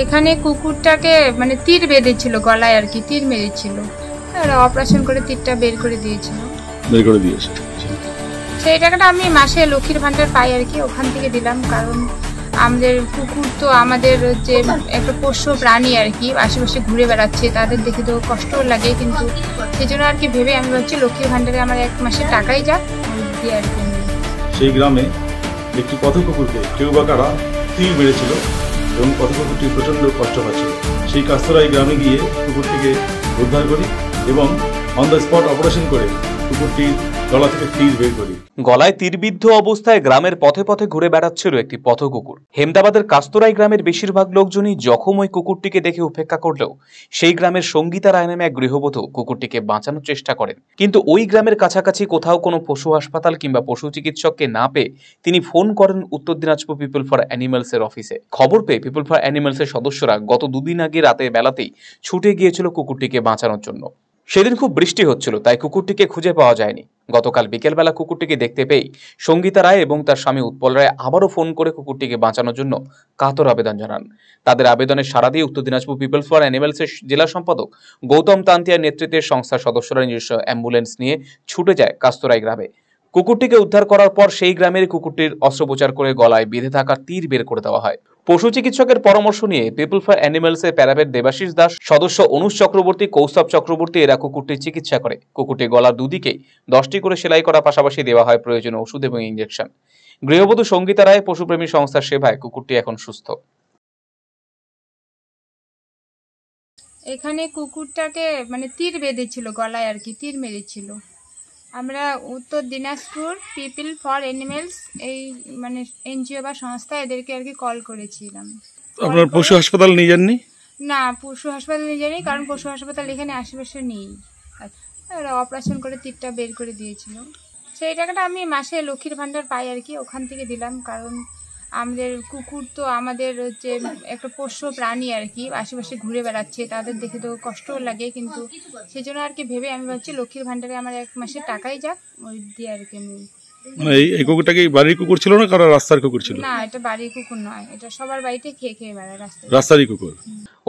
এখানে কুকুরটাকে মানে তীর বেঁধেছিল গলায় আর কি, তীর মেরেছিল, অপারেশন করে তীরটা বের করে দিয়েছিল। সেই টাকাটা আমি মাসে লক্ষ্মীর ভান্ডার পাই আর কি, ওখান থেকে দিলাম। কারণ আমাদের কুকুর তো আমাদের যে একটা পোষ্য প্রাণী আর কি, আশেপাশে ঘুরে বেড়াচ্ছে, তাদের দেখে তো কষ্ট লাগে, কিন্তু সেই জন্য আর কি ভেবে আমি ভাবছি লক্ষ্মীর ভান্ডারে আমার 1 মাসের টাকাই যাক দিয়ে আর কি। সেই গ্রামে একটি পথ কুকুরকে কেউ বা কারা তীর মেরেছিল এবং পথ কুকুরটি প্রচণ্ড কষ্ট পাচ্ছিল। সেই কাস্তরাই গ্রামে গিয়ে কুকুরটিকে উদ্ধার করি এবং অন দ্য স্পট অপারেশন করে কুকুরটির গলা থেকে তীর বের করি। গলায় তীরবিদ্ধ অবস্থায় গ্রামের পথে পথে ঘুরে বেড়াচ্ছিল একটি পথ কুকুর। হেমদাবাদের কাস্তরাই গ্রামের বেশিরভাগ লোকজনই জখম ওই কুকুরটিকে দেখে উপেক্ষা করলেও সেই গ্রামের সঙ্গীতা রায় নামে এক গৃহবধূ কুকুরটিকে বাঁচানোর চেষ্টা করেন। কিন্তু ওই গ্রামের কাছাকাছি কোথাও কোনো পশু হাসপাতাল কিংবা পশু চিকিৎসককে না পেয়ে তিনি ফোন করেন উত্তর দিনাজপুর পিপল ফর অ্যানিমালস এর অফিসে। খবর পেয়ে পিপল ফর অ্যানিমালস এর সদস্যরা গত 2 দিন আগে রাতে বেলাতেই ছুটে গিয়েছিল কুকুরটিকে বাঁচানোর জন্য। সেদিন খুব বৃষ্টি হচ্ছিল, তাই কুকুরটিকে খুঁজে পাওয়া যায়নি। গতকাল বিকেলবেলা কুকুরটিকে দেখতে পেয়ে সঙ্গীতা রায় এবং তার স্বামী উৎপল রায় আবারও ফোন করে কুকুরটিকে বাঁচানোর জন্য কাতর আবেদন জানান। তাদের আবেদনের সাড়া দিয়ে উত্তর দিনাজপুর পিপলস ফর অ্যানিমালসের জেলা সম্পাদক গৌতম তান্তিয়ার নেতৃত্বে সংস্থার সদস্যরা নিজস্ব অ্যাম্বুলেন্স নিয়ে ছুটে যায় কাস্তরাই গ্রামে। কুকুরটিকে উদ্ধার করার পর সেই গ্রামের কুকুরটির অস্ত্রোপচার করে গলায় বেঁধে থাকা তীর বের করে দেওয়া হয়। পশু চিকিৎসকের পরামর্শ নিয়ে পিপল ফর অ্যানিমালস এর প্যারাভেট দেবাশিস দাস, সদস্য অনুজ চক্রবর্তী, কৌস্তব চক্রবর্তী এরা কুকুরটির চিকিৎসা করে। কুকুরটির গলার দুদিকেই 10টি করে সেলাই করা, পাশাপাশি দেওয়া হয় প্রয়োজনীয় ওষুধ এবং ইঞ্জেকশন। গৃহবধূ সঙ্গীতা রায় পশুপ্রেমী সংস্থার সেবায় কুকুরটি এখন সুস্থ। এখানে কুকুরটাকে মানে তীর বেঁধেছিল গলায় আর কি, তীর মেরেছিল। আমরা উত্তর দিনাজপুর পিপল ফর অ্যানিমালস এই মানে এনজিও বা সংস্থা, এদেরকে আর কি কল করেছিলাম। আপনার পশু হাসপাতাল নিয়ে যাননি? না, পশু হাসপাতাল নিয়ে যায়নি, কারণ পশু হাসপাতাল এখানে আশেপাশে নেই। ওরা অপারেশন করে তীরটা বের করে দিয়েছিল। সেই টাকাটা আমি মাসে লক্ষ্মীর ভান্ডার পাই আর কি, ওখান থেকে দিলাম। কারণ আমাদের কুকুর তো আমাদের যে একটা পোষ্য প্রাণী আর কি, আশেপাশে ঘুরে বেড়াচ্ছে, তাদের দেখে তো কষ্ট লাগে, কিন্তু সেই জন্য আর কি ভেবে আমি ভাবছি লক্ষ্মীর ভান্ডারে আমার 1 মাসের টাকাই যাক ওই দিয়ে আর কি। মানে এই কুকুরটা কি বাড়ির কুকুর ছিল না কারো রাস্তার কুকুর ছিল? না, এটা বাড়ির কুকুর নয়, এটা সবার বাড়িতে খেয়ে খেয়ে বেড়ায়, রাস্তারই কুকুর।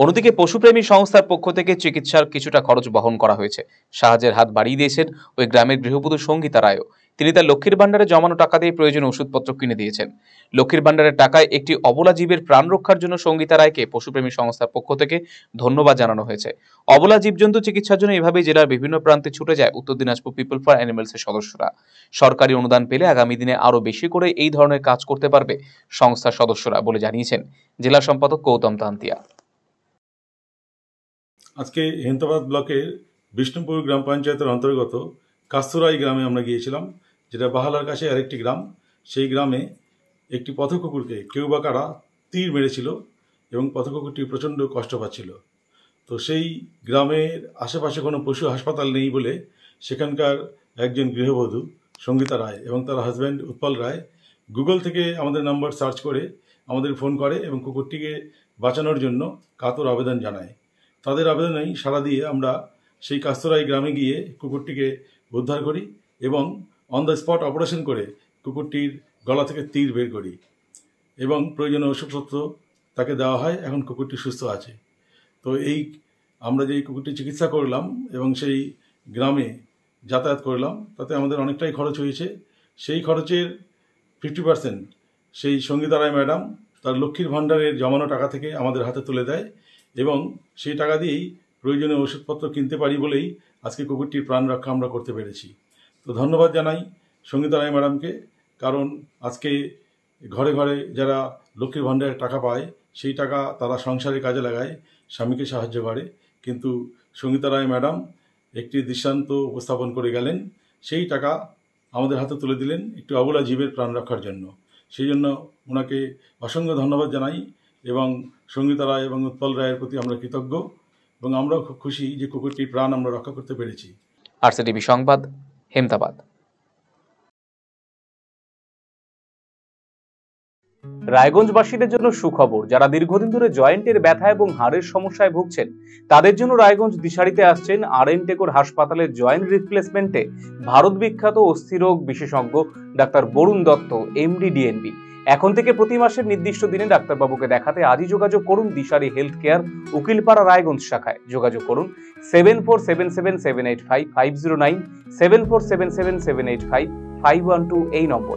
অন্যদিকে পশুপ্রেমী সংস্থার পক্ষ থেকে চিকিৎসার কিছুটা খরচ বহন করা হয়েছে। সাহায্যের হাত বাড়িয়ে দিয়েছেন ওই গ্রামের গৃহবধূ সঙ্গীতা রায়ও। তিনি তার লক্ষ্মীর ভান্ডারে জমানো টাকা দিয়ে প্রয়োজনীয় ওষুধপত্র কিনে দিয়েছেন। লক্ষ্মীর ভান্ডারের টাকায় একটি অবলা জীবের প্রাণ রক্ষার জন্য সঙ্গীতা রায়কে পশুপ্রেমী সংস্থার পক্ষ থেকে ধন্যবাদ জানানো হয়েছে। অবলা জীবজন্তু চিকিৎসার জন্য এভাবেই জেলার বিভিন্ন প্রান্তে ছুটে যায় উত্তর দিনাজপুর পিপল ফর অ্যানিমালস এর সদস্যরা। সরকারি অনুদান পেলে আগামী দিনে আরো বেশি করে এই ধরনের কাজ করতে পারবে সংস্থার সদস্যরা বলে জানিয়েছেন জেলা সম্পাদক গৌতম তান্তিয়া। আজকে হেমদাবাদ ব্লকের বিষ্ণুপুর গ্রাম পঞ্চায়েতের অন্তর্গত কাস্তরাই গ্রামে আমরা গিয়েছিলাম, যেটা বাহালার কাছে আরেকটি গ্রাম। সেই গ্রামে একটি পথ কুকুরকে কেউ বা কারা তীর মেরেছিল এবং পথ কুকুরটি প্রচণ্ড কষ্ট পাচ্ছিল। তো সেই গ্রামের আশেপাশে কোনো পশু হাসপাতাল নেই বলে সেখানকার একজন গৃহবধূ সঙ্গীতা রায় এবং তার হাজব্যান্ড উৎপল রায় গুগল থেকে আমাদের নাম্বার সার্চ করে আমাদের ফোন করে এবং কুকুরটিকে বাঁচানোর জন্য কাতর আবেদন জানায়। তাদের আবেদনেই সাড়া দিয়ে আমরা সেই কাস্তরাই গ্রামে গিয়ে কুকুরটিকে উদ্ধার করি এবং অন দ্য স্পট অপারেশন করে কুকুরটির গলা থেকে তীর বের করি এবং প্রয়োজনীয় ওষুধপত্র তাকে দেওয়া হয়। এখন কুকুরটি সুস্থ আছে। তো এই আমরা যে কুকুরটি চিকিৎসা করলাম এবং সেই গ্রামে যাতায়াত করলাম, তাতে আমাদের অনেকটাই খরচ হয়েছে। সেই খরচের 50% সেই সঙ্গীতা রায় ম্যাডাম তার লক্ষ্মীর ভাণ্ডারের জমানো টাকা থেকে আমাদের হাতে তুলে দেয় এবং সেই টাকা দিয়েই প্রয়োজনীয় ওষুধপত্র কিনতে পারি বলেই আজকে কুকুরটির প্রাণ রক্ষা আমরা করতে পেরেছি। তো ধন্যবাদ জানাই সঙ্গীতা রায় ম্যাডামকে, কারণ আজকে ঘরে ঘরে যারা লক্ষ্মীর ভাণ্ডারের টাকা পায় সেই টাকা তারা সংসারের কাজে লাগায়, স্বামীকে সাহায্য করে, কিন্তু সঙ্গীতা রায় ম্যাডাম একটি দৃষ্টান্ত উপস্থাপন করে গেলেন। সেই টাকা আমাদের হাতে তুলে দিলেন একটি অবলা জীবের প্রাণ রক্ষার জন্য। সেই জন্য ওনাকে অসংখ্য ধন্যবাদ জানাই এবং সঙ্গীতা রায় এবং উৎপল রায়ের প্রতি আমরা কৃতজ্ঞ এবং আমরাও খুব খুশি যে কুকুরটির প্রাণ আমরা রক্ষা করতে পেরেছি। আরসিটিভি সংবাদ, হেমদাবাদ। রায়গঞ্জবাসীদের জন্য সুখবর। যারা দীর্ঘদিন ধরে জয়েন্টের ব্যথা এবং হাড়ের সমস্যায় ভুগছেন, তাদের জন্য রায়গঞ্জ দিশারিতে আসছেন আর.এন. টেকর হাসপাতালের জয়েন্ট রিপ্লেসমেন্টে ভারত বিখ্যাত অস্থিরোগ বিশেষজ্ঞ doctor Barun Dutta, MD, DNB. এখন থেকে প্রতি মাসের নির্দিষ্ট দিনে ডাক্তারবাবুকে দেখাতে আজই যোগাযোগ করুন দিশারি হেলথ কেয়ার, উকিলপাড়া, রায়গঞ্জ শাখায়। যোগাযোগ করুন 7477785509, 7477785512 এই নম্বর।